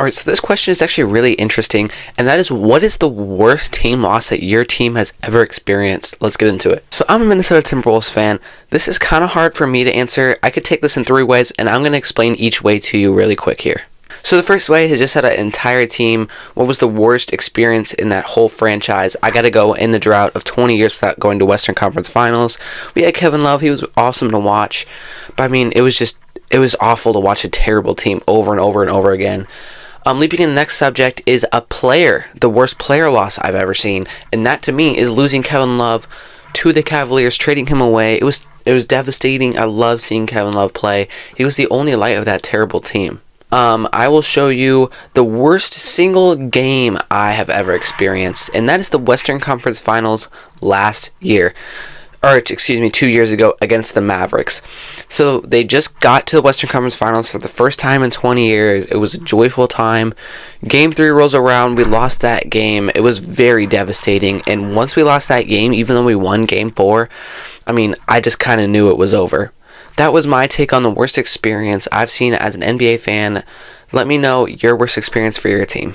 All right, so this question is actually really interesting, and that is, what is the worst team loss that your team has ever experienced? Let's get into it. So I'm a Minnesota Timberwolves fan. This is kind of hard for me to answer. I could take this in 3 ways, and I'm going to explain each way to you really quick here. So the first way is just at an entire team. What was the worst experience in that whole franchise? I got to go in the drought of 20 years without going to Western Conference Finals. We had Kevin Love. He was awesome to watch. But I mean, it was awful to watch a terrible team over and over and over again. Leaping in the next subject is a player, the worst player loss I've ever seen. And that to me is losing Kevin Love to the Cavaliers, trading him away. It was devastating. I love seeing Kevin Love play. He was the only light of that terrible team. I will show you the worst single game I have ever experienced, and that is the Western Conference Finals last year. Or, excuse me, 2 years ago against the Mavericks. So they just got to the Western Conference Finals for the first time in 20 years. It was a joyful time. Game 3 rolls around. We lost that game. It was very devastating. And once we lost that game, even though we won Game 4, I mean, I just kind of knew it was over. That was my take on the worst experience I've seen as an NBA fan. Let me know your worst experience for your team.